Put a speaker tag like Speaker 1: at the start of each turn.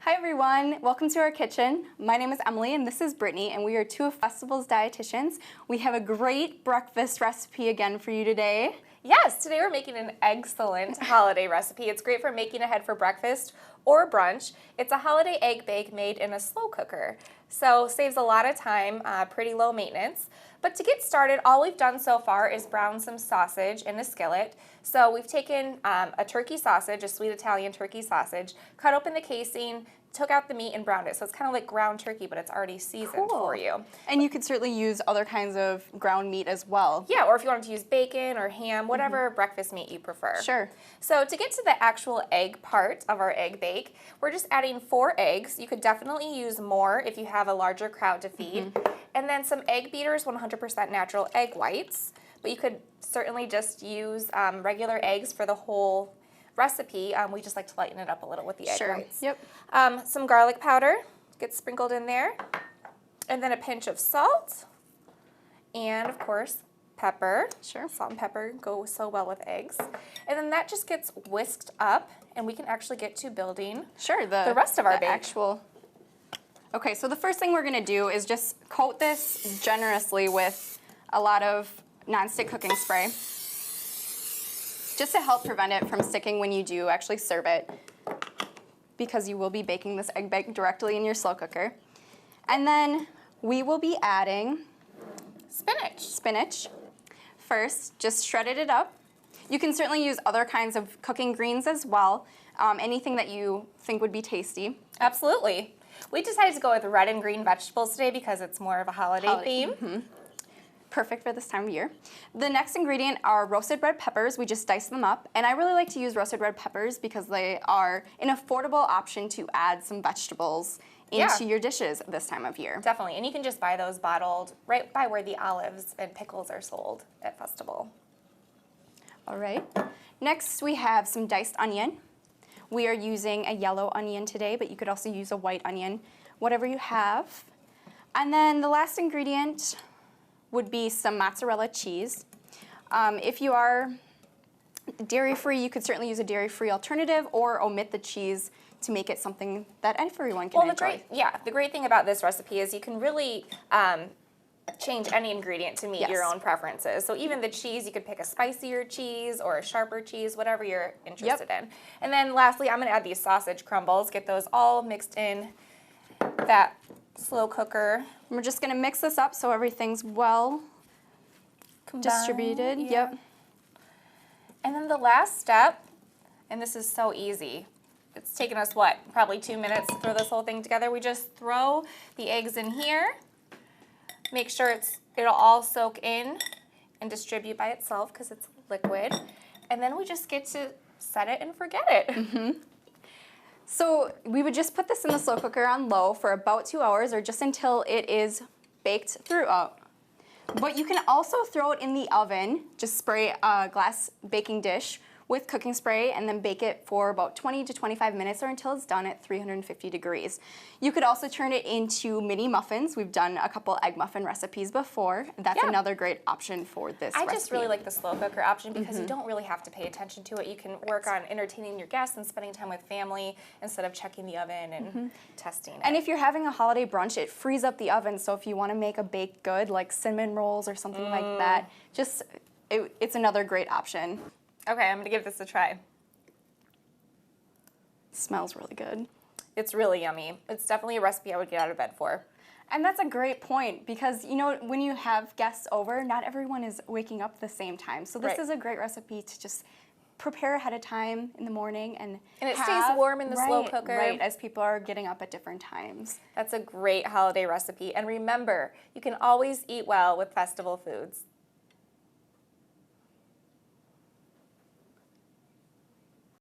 Speaker 1: Hi everyone, welcome to our kitchen. My name is Emily and this is Brittany and we are two of Festival's dietitians. We have a great breakfast recipe again for you today.
Speaker 2: Yes, today we're making an excellent holiday recipe. It's great for making ahead for breakfast or brunch. It's a holiday egg bake made in a slow cooker. So saves a lot of time, pretty low maintenance. But to get started, all we've done so far is brown some sausage in a skillet. So we've taken a turkey sausage, a sweet Italian turkey sausage, cut open the casing, took out the meat and browned it. So it's kind of like ground turkey, but it's already seasoned for you.
Speaker 1: And you could certainly use other kinds of ground meat as well.
Speaker 2: Yeah, or if you wanted to use bacon or ham, whatever breakfast meat you prefer.
Speaker 1: Sure.
Speaker 2: So to get to the actual egg part of our egg bake, we're just adding 4 eggs. You could definitely use more if you have a larger crowd to feed. And then some egg beaters, 100% natural egg whites. But you could certainly just use regular eggs for the whole recipe. We just like to lighten it up a little with the egg whites.
Speaker 1: Yep.
Speaker 2: Some garlic powder gets sprinkled in there. And then a pinch of salt. And of course, pepper.
Speaker 1: Sure.
Speaker 2: Salt and pepper go so well with eggs. And then that just gets whisked up and we can actually get to building the rest of our bake.
Speaker 1: Okay, so the first thing we're gonna do is just coat this generously with a lot of nonstick cooking spray, just to help prevent it from sticking when you do actually serve it, because you will be baking this egg bake directly in your slow cooker. And then we will be adding spinach. First, just shredded it up. You can certainly use other kinds of cooking greens as well, anything that you think would be tasty.
Speaker 2: Absolutely. We decided to go with red and green vegetables today because it's more of a holiday theme.
Speaker 1: Perfect for this time of year. The next ingredient are roasted red peppers. We just dice them up. And I really like to use roasted red peppers because they are an affordable option to add some vegetables into your dishes this time of year.
Speaker 2: Definitely. And you can just buy those bottled right by where the olives and pickles are sold at Festival.
Speaker 1: All right. Next, we have some diced onion. We are using a yellow onion today, but you could also use a white onion, whatever you have. And then the last ingredient would be some mozzarella cheese. If you are dairy-free, you could certainly use a dairy-free alternative or omit the cheese to make it something that everyone can enjoy.
Speaker 2: The great thing about this recipe is you can really change any ingredient to meet your own preferences. So even the cheese, you could pick a spicier cheese or a sharper cheese, whatever you're interested in. And then lastly, I'm going to add these sausage crumbles, get those all mixed in that slow cooker.
Speaker 1: We're just going to mix this up so everything's well distributed. Yep.
Speaker 2: And then the last step, and this is so easy. It's taken us, what, probably 2 minutes to throw this whole thing together. We just throw the eggs in here. Make sure it'll all soak in and distribute by itself because it's liquid. And then we just get to set it and forget it.
Speaker 1: So we would just put this in the slow cooker on low for about 2 hours or just until it is baked throughout. But you can also throw it in the oven, just spray a glass baking dish with cooking spray and then bake it for about 20 to 25 minutes or until it's done at 350 degrees. You could also turn it into mini muffins. We've done a couple egg muffin recipes before. That's another great option for this recipe.
Speaker 2: I just really like the slow cooker option because you don't really have to pay attention to it. You can work on entertaining your guests and spending time with family instead of checking the oven and testing it.
Speaker 1: And if you're having a holiday brunch, it frees up the oven. So if you want to make a baked good like cinnamon rolls or something like that, it's another great option.
Speaker 2: Okay, I'm going to give this a try.
Speaker 1: It smells really good.
Speaker 2: It's really yummy. It's definitely a recipe I would get out of bed for.
Speaker 1: And that's a great point because, you know, when you have guests over, not everyone is waking up at the same time. So this is a great recipe to just prepare ahead of time in the morning and
Speaker 2: it stays warm in the slow cooker.
Speaker 1: Right, as people are getting up at different times.
Speaker 2: That's a great holiday recipe. And remember, you can always eat well with Festival foods.